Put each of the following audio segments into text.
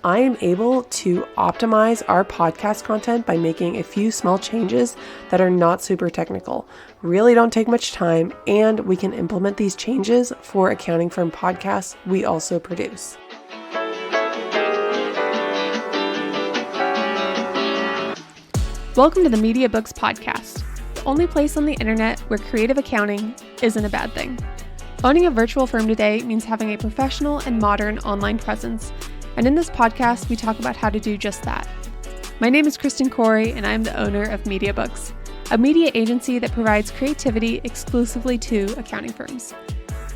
I am able to optimize our podcast content by making a few small changes that are not super technical, really don't take much time, and we can implement these changes for accounting firm podcasts we also produce. Welcome to the MediaBooks Podcast, the only place on the internet where creative accounting isn't a bad thing. Owning a virtual firm today means having a professional and modern online presence, and in this podcast, we talk about how to do just that. My name is Kristen Corey, and I am the owner of MediaBooks, a media agency that provides creativity exclusively to accounting firms.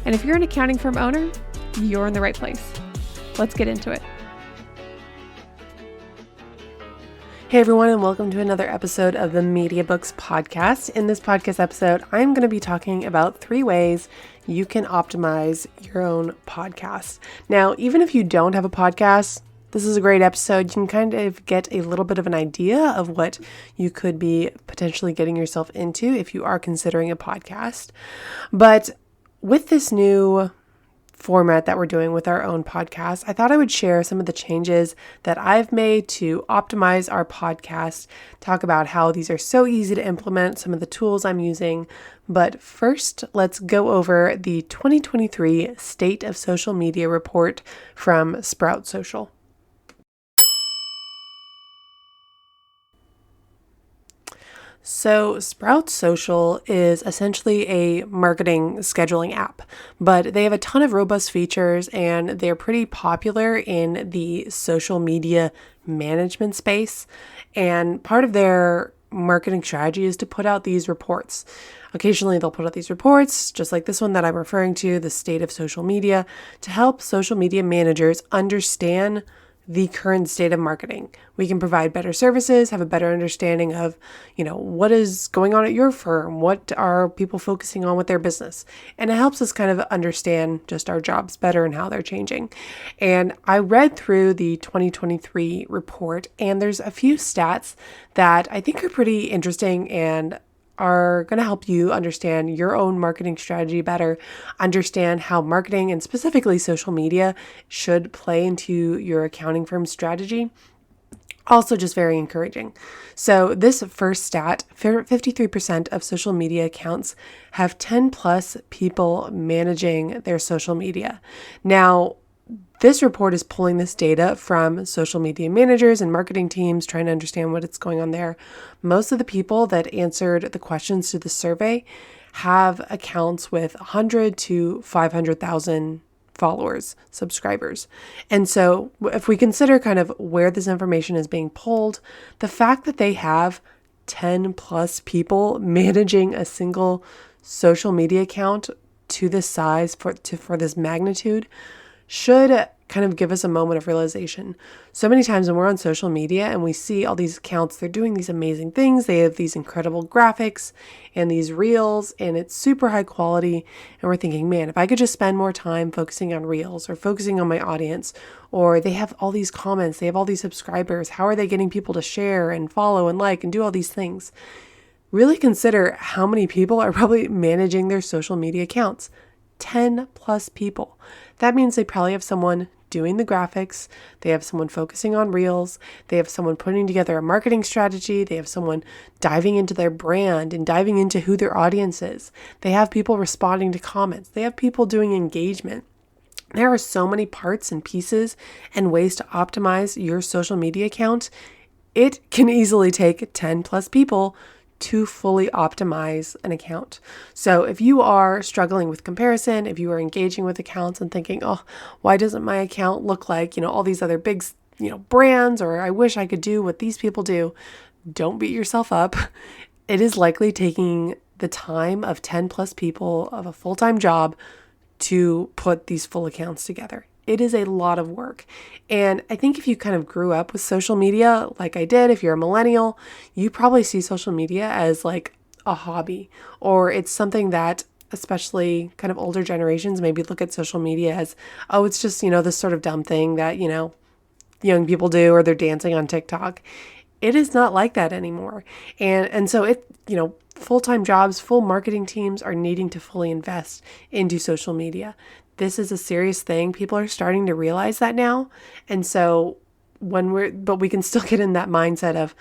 And if you're an accounting firm owner, you're in the right place. Let's get into it. Hey everyone, and welcome to another episode of the MediaBooks Podcast. In this podcast episode, I'm going to be talking about 3 ways you can optimize your own podcast. Now, even if you don't have a podcast, this is a great episode. You can kind of get a little bit of an idea of what you could be potentially getting yourself into if you are considering a podcast. But with this new format that we're doing with our own podcast, I thought I would share some of the changes that I've made to optimize our podcast, talk about how these are so easy to implement, some of the tools I'm using. But first, let's go over the 2023 State of Social Media report from Sprout Social. So Sprout Social is essentially a marketing scheduling app, but they have a ton of robust features and they're pretty popular in the social media management space. And part of their marketing strategy is to put out these reports. Occasionally they'll put out these reports, just like this one that I'm referring to, the State of Social Media, to help social media managers understand the current state of marketing. We can provide better services, have a better understanding of, what is going on at your firm? What are people focusing on with their business? And it helps us kind of understand just our jobs better and how they're changing. And I read through the 2023 report, and there's a few stats that I think are pretty interesting and are going to help you understand your own marketing strategy better, understand how marketing and specifically social media should play into your accounting firm strategy. Also just very encouraging. So this first stat, 53% of social media accounts have 10 plus people managing their social media. Now, this report is pulling this data from social media managers and marketing teams, trying to understand what's going on there. Most of the people that answered the questions to the survey have accounts with 100 to 500,000 followers, subscribers. And so if we consider kind of where this information is being pulled, the fact that they have 10 plus people managing a single social media account to this size for this magnitude should kind of give us a moment of realization. So many times when we're on social media and we see all these accounts, they're doing these amazing things. They have these incredible graphics and these reels, and it's super high quality. And we're thinking, man, if I could just spend more time focusing on reels or focusing on my audience, or they have all these comments, they have all these subscribers, how are they getting people to share and follow and like and do all these things? Really consider how many people are probably managing their social media accounts. 10 plus people. That means they probably have someone doing the graphics, they have someone focusing on reels, they have someone putting together a marketing strategy, they have someone diving into their brand and diving into who their audience is. They have people responding to comments, they have people doing engagement. There are so many parts and pieces and ways to optimize your social media account. It can easily take 10 plus people to fully optimize an account. So if you are struggling with comparison, if you are engaging with accounts and thinking, oh, why doesn't my account look like, all these other big, brands, or I wish I could do what these people do, don't beat yourself up. It is likely taking the time of 10 plus people of a full-time job to put these full accounts together. It is a lot of work. And I think if you kind of grew up with social media, like I did, if you're a millennial, you probably see social media as like a hobby, or it's something that especially kind of older generations maybe look at social media as, oh, it's just, this sort of dumb thing that, young people do, or they're dancing on TikTok. It is not like that anymore. And so full-time jobs, full marketing teams are needing to fully invest into social media. This is a serious thing. People are starting to realize that now. And so but we can still get in that mindset of,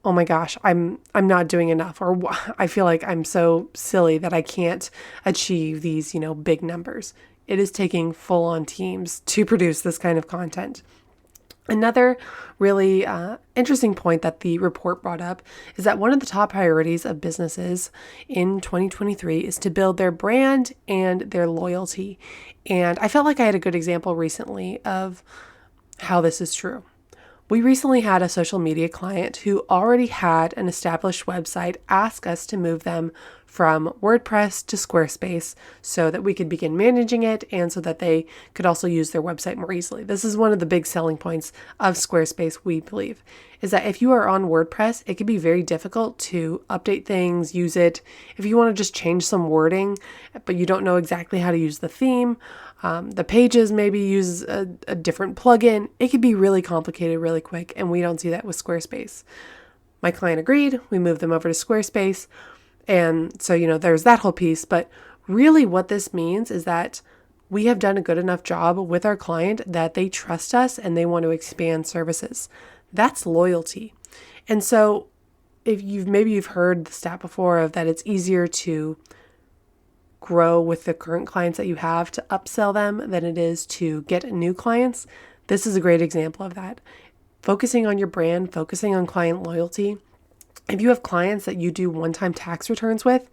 oh my gosh, I'm not doing enough, or I feel like I'm so silly that I can't achieve these, big numbers. It is taking full-on teams to produce this kind of content. Another really interesting point that the report brought up is that one of the top priorities of businesses in 2023 is to build their brand and their loyalty. And I felt like I had a good example recently of how this is true. We recently had a social media client who already had an established website ask us to move them from WordPress to Squarespace so that we could begin managing it and so that they could also use their website more easily. This is one of the big selling points of Squarespace, we believe, is that if you are on WordPress, it can be very difficult to update things, use it. If you want to just change some wording, but you don't know exactly how to use the theme, the pages maybe use a different plugin, it could be really complicated really quick, and we don't see that with Squarespace. My client agreed, we moved them over to Squarespace. And so, there's that whole piece. But really what this means is that we have done a good enough job with our client that they trust us and they want to expand services. That's loyalty. And so if you've heard the stat before of that it's easier to grow with the current clients that you have, to upsell them, than it is to get new clients. This is a great example of that. Focusing on your brand, focusing on client loyalty. If you have clients that you do one-time tax returns with,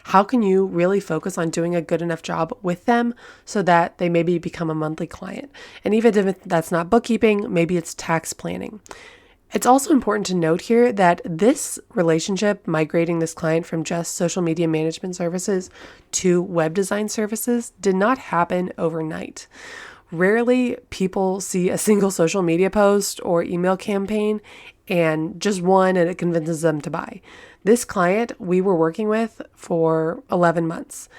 how can you really focus on doing a good enough job with them so that they maybe become a monthly client? And even if that's not bookkeeping, maybe it's tax planning. It's also important to note here that this relationship, migrating this client from just social media management services to web design services, did not happen overnight. Rarely people see a single social media post or email campaign and just one, and it convinces them to buy. This client we were working with for 11 months.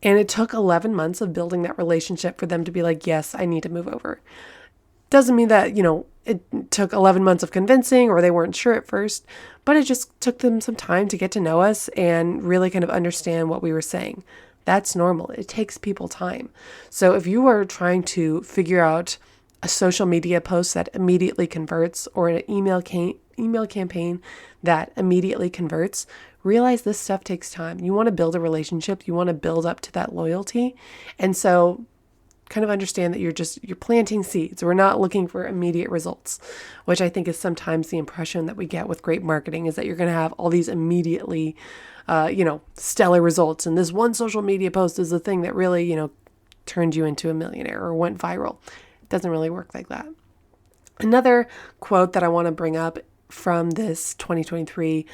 And it took 11 months of building that relationship for them to be like, yes, I need to move over. Doesn't mean that, it took 11 months of convincing or they weren't sure at first, but it just took them some time to get to know us and really kind of understand what we were saying. That's normal. It takes people time. So if you are trying to figure out a social media post that immediately converts or an email campaign that immediately converts, realize this stuff takes time. You want to build a relationship. You want to build up to that loyalty. And so kind of understand that you're planting seeds. We're not looking for immediate results, which I think is sometimes the impression that we get with great marketing, is that you're going to have all these immediately, stellar results. And this one social media post is the thing that really, turned you into a millionaire or went viral. Doesn't really work like that. Another quote that I want to bring up from this 2023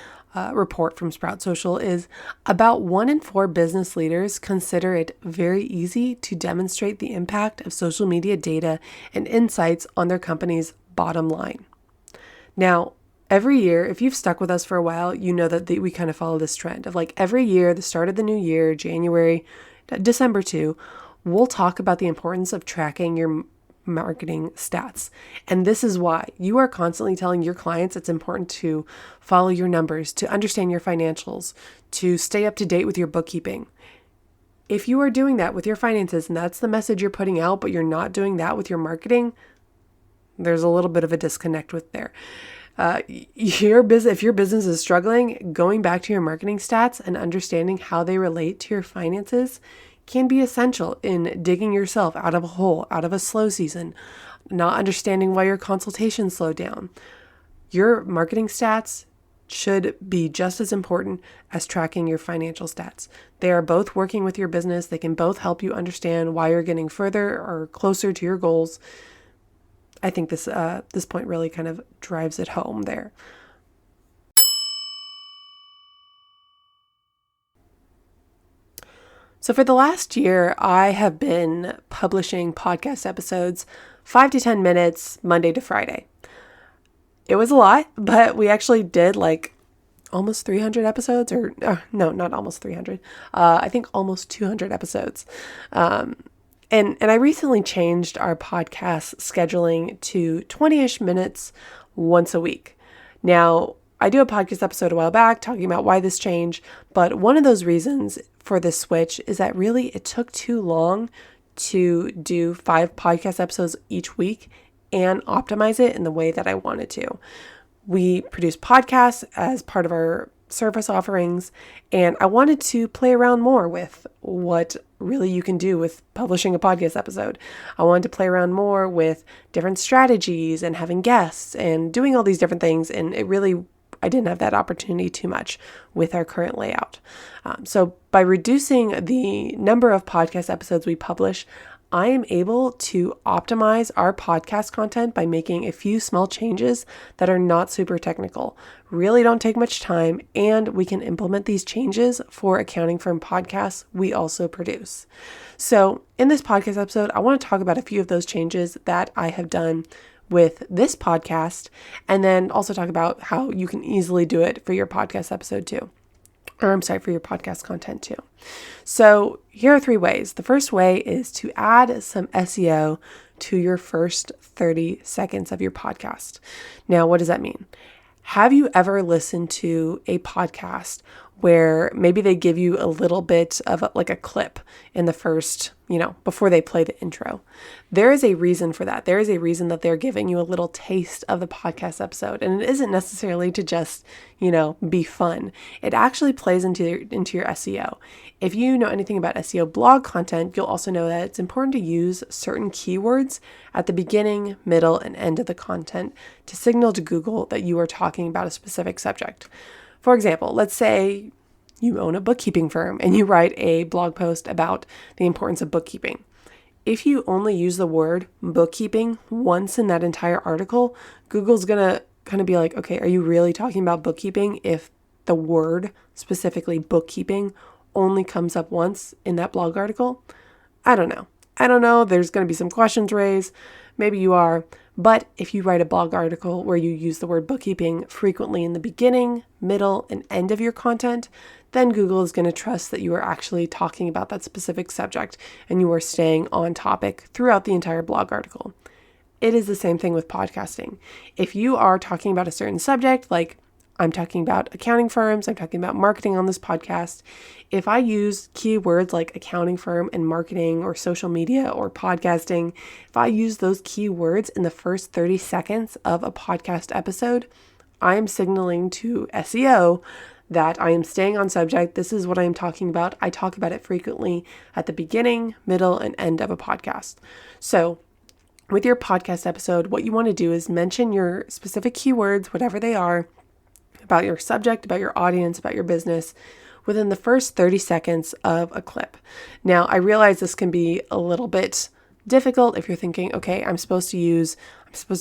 report from Sprout Social is about 1 in 4 business leaders consider it very easy to demonstrate the impact of social media data and insights on their company's bottom line. Now, every year, if you've stuck with us for a while, you know that we kind of follow this trend of like every year, the start of the new year, January, December too, we'll talk about the importance of tracking your marketing stats. And this is why you are constantly telling your clients it's important to follow your numbers, to understand your financials, to stay up to date with your bookkeeping. If you are doing that with your finances and that's the message you're putting out, but you're not doing that with your marketing, there's a little bit of a disconnect with there. If your business is struggling, going back to your marketing stats and understanding how they relate to your finances can be essential in digging yourself out of a hole, out of a slow season, not understanding why your consultations slowed down. Your marketing stats should be just as important as tracking your financial stats. They are both working with your business. They can both help you understand why you're getting further or closer to your goals. I think this point really kind of drives it home there. So for the last year, I have been publishing podcast episodes 5 to 10 minutes, Monday to Friday. It was a lot, but we actually did like almost 300 episodes no, not almost 300. I think almost 200 episodes. And I recently changed our podcast scheduling to 20-ish minutes once a week. Now, I do a podcast episode a while back talking about why this change, but one of those reasons for this switch is that really it took too long to do 5 podcast episodes each week and optimize it in the way that I wanted to. We produce podcasts as part of our service offerings, and I wanted to play around more with what really you can do with publishing a podcast episode. I wanted to play around more with different strategies and having guests and doing all these different things, and I didn't have that opportunity too much with our current layout. So by reducing the number of podcast episodes we publish, I am able to optimize our podcast content by making a few small changes that are not super technical, really don't take much time, and we can implement these changes for accounting firm podcasts we also produce. So in this podcast episode, I want to talk about a few of those changes that I have done with this podcast, and then also talk about how you can easily do it for your podcast episode too. For your podcast content too. So here are 3 ways. The first way is to add some SEO to your first 30 seconds of your podcast. Now, what does that mean? Have you ever listened to a podcast where maybe they give you a little bit of a clip in the first, before they play the intro? There is a reason for that. There is a reason that they're giving you a little taste of the podcast episode. And it isn't necessarily to just, be fun. It actually plays into your SEO. If you know anything about SEO blog content, you'll also know that it's important to use certain keywords at the beginning, middle, and end of the content to signal to Google that you are talking about a specific subject. For example, let's say you own a bookkeeping firm and you write a blog post about the importance of bookkeeping. If you only use the word bookkeeping once in that entire article, Google's going to kind of be like, okay, are you really talking about bookkeeping if the word, specifically bookkeeping, only comes up once in that blog article? I don't know. There's going to be some questions raised. Maybe you are. But if you write a blog article where you use the word bookkeeping frequently in the beginning, middle, and end of your content, then Google is going to trust that you are actually talking about that specific subject and you are staying on topic throughout the entire blog article. It is the same thing with podcasting. If you are talking about a certain subject, like I'm talking about accounting firms, I'm talking about marketing on this podcast, if I use keywords like accounting firm and marketing or social media or podcasting, if I use those keywords in the first 30 seconds of a podcast episode, I am signaling to SEO that I am staying on subject. This is what I am talking about. I talk about it frequently at the beginning, middle, and end of a podcast. So with your podcast episode, what you want to do is mention your specific keywords, whatever they are, about your subject, about your audience, about your business, within the first 30 seconds of a clip. Now, I realize this can be a little bit difficult if you're thinking, okay, I'm supposed to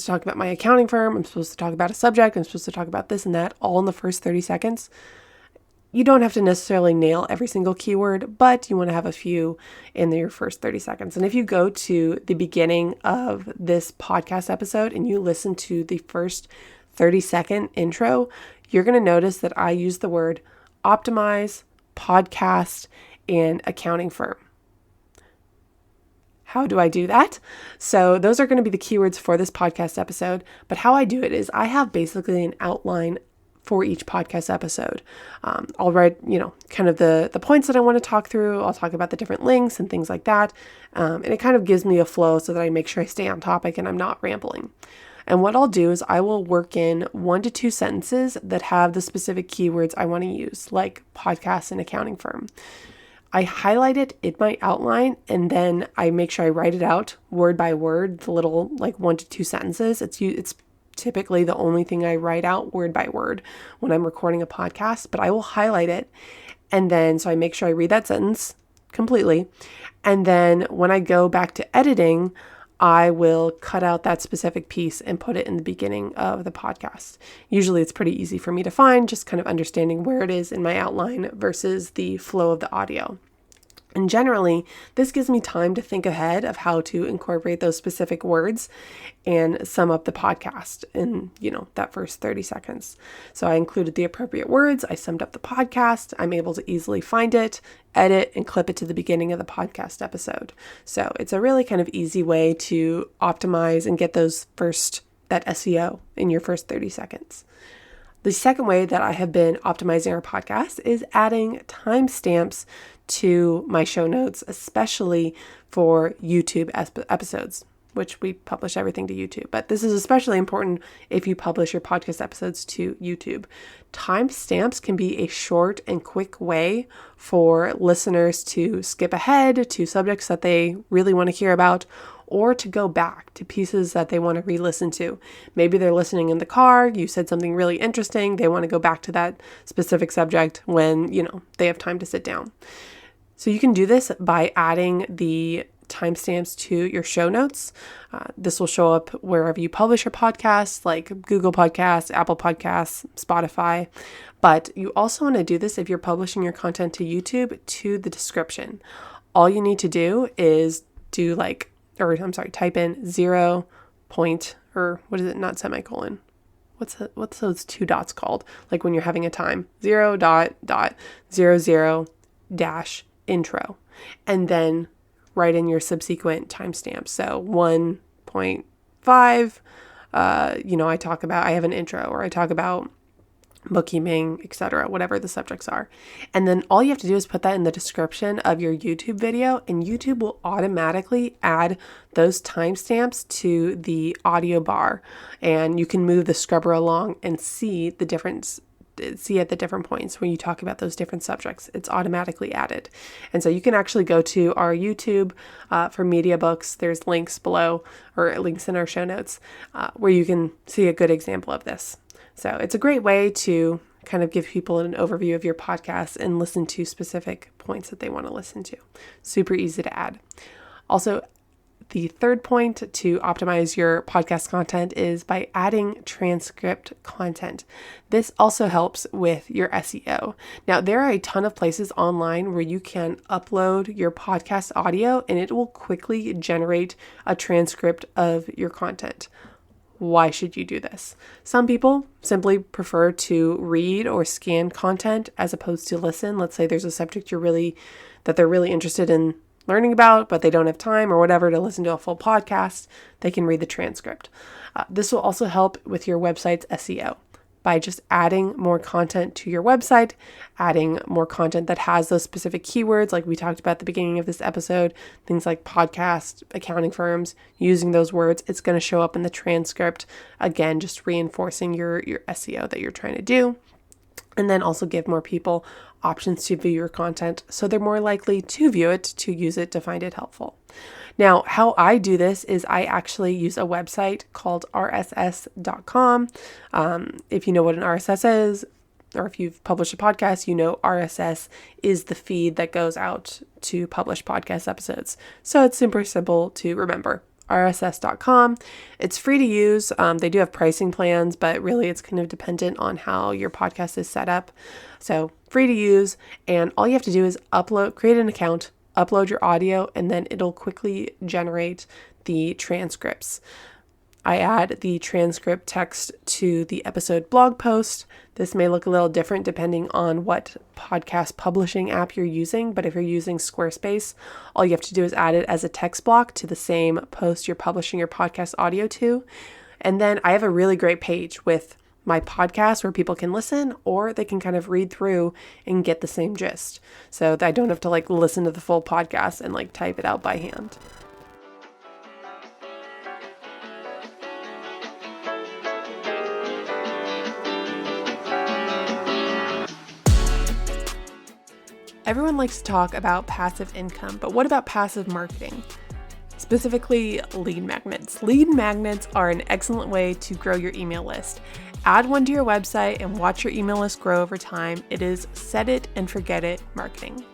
talk about my accounting firm, I'm supposed to talk about a subject, I'm supposed to talk about this and that, all in the first 30 seconds. You don't have to necessarily nail every single keyword, but you want to have a few in your first 30 seconds. And if you go to the beginning of this podcast episode and you listen to the first 30-second intro, you're going to notice that I use the word optimize, podcast, and accounting firm. How do I do that? So those are going to be the keywords for this podcast episode. But how I do it is I have basically an outline for each podcast episode. I'll write, kind of the points that I want to talk through. I'll talk about the different links and things like that. And it kind of gives me a flow so that I make sure I stay on topic and I'm not rambling. And what I'll do is I will work in 1 to 2 sentences that have the specific keywords I want to use, like podcast and accounting firm. I highlight it in my outline and then I make sure I write it out word by word, the little 1 to 2 sentences. It's typically the only thing I write out word by word when I'm recording a podcast, but I will highlight it. And then, so I make sure I read that sentence completely. And then when I go back to editing, I will cut out that specific piece and put it in the beginning of the podcast. Usually it's pretty easy for me to find, just kind of understanding where it is in my outline versus the flow of the audio. And generally, this gives me time to think ahead of how to incorporate those specific words and sum up the podcast in, that first 30 seconds. So I included the appropriate words. I summed up the podcast. I'm able to easily find it, edit, and clip it to the beginning of the podcast episode. So it's a really kind of easy way to optimize and get that SEO in your first 30 seconds. The second way that I have been optimizing our podcast is adding timestamps to my show notes, especially for YouTube episodes. which we publish everything to YouTube. But this is especially important if you publish your podcast episodes to YouTube. Timestamps can be a short and quick way for listeners to skip ahead to subjects that they really want to hear about, or to go back to pieces that they want to re-listen to. Maybe they're listening in the car, you said something really interesting, they want to go back to that specific subject when, they have time to sit down. So you can do this by adding the timestamps to your show notes. This will show up wherever you publish your podcasts, like Google Podcasts, Apple Podcasts, Spotify. But you also want to do this if you're publishing your content to YouTube, to the description. All you need to do is type in 0 point, or what is it? Not semicolon. What's those two dots called? Like when you're having a time, 0.00 dash intro, and then write in your subsequent timestamps. So 1.5, I have an intro, or I talk about bookkeeping, etc., whatever the subjects are. And then all you have to do is put that in the description of your YouTube video, and YouTube will automatically add those timestamps to the audio bar, and you can move the scrubber along and see the difference. See at the different points when you talk about those different subjects, it's automatically added. And so you can actually go to our YouTube for MediaBooks. There's links below, or links in our show notes, where you can see a good example of this. So it's a great way to kind of give people an overview of your podcast and listen to specific points that they want to listen to. Super easy to add. Also, the third point to optimize your podcast content is by adding transcript content. This also helps with your SEO. Now, there are a ton of places online where you can upload your podcast audio and it will quickly generate a transcript of your content. Why should you do this? Some people simply prefer to read or scan content as opposed to listen. Let's say there's a subject they're really interested in learning about, but they don't have time or whatever to listen to a full podcast. They can read the transcript. This will also help with your website's SEO by just adding more content to your website, adding more content that has those specific keywords like we talked about at the beginning of this episode, things like podcast, accounting firms, using those words. It's going to show up in the transcript. Again, just reinforcing your SEO that you're trying to do. And then also give more people options to view your content, so they're more likely to view it, to use it, to find it helpful. Now, how I do this is I actually use a website called rss.com. If you know what an RSS is, or if you've published a podcast, RSS is the feed that goes out to publish podcast episodes. So it's super simple to remember. rss.com. It's free to use. They do have pricing plans, but really it's kind of dependent on how your podcast is set up. So free to use, and all you have to do is create an account, upload your audio, and then it'll quickly generate the transcripts. I add the transcript text to the episode blog post. This may look a little different depending on what podcast publishing app you're using, but if you're using Squarespace, all you have to do is add it as a text block to the same post you're publishing your podcast audio to. And then I have a really great page with my podcast where people can listen, or they can kind of read through and get the same gist, so that I don't have to listen to the full podcast and type it out by hand. Everyone likes to talk about passive income, but what about passive marketing? Specifically, lead magnets. Lead magnets are an excellent way to grow your email list. Add one to your website and watch your email list grow over time. It is set it and forget it marketing.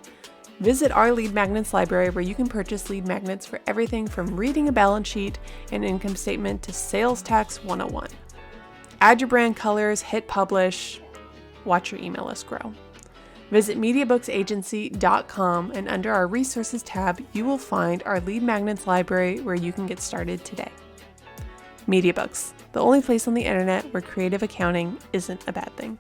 Visit our lead magnets library, where you can purchase lead magnets for everything from reading a balance sheet and income statement to sales tax 101. Add your brand colors, hit publish, watch your email list grow. Visit MediaBooksAgency.com, and under our resources tab, you will find our lead magnets library where you can get started today. MediaBooks, the only place on the internet where creative accounting isn't a bad thing.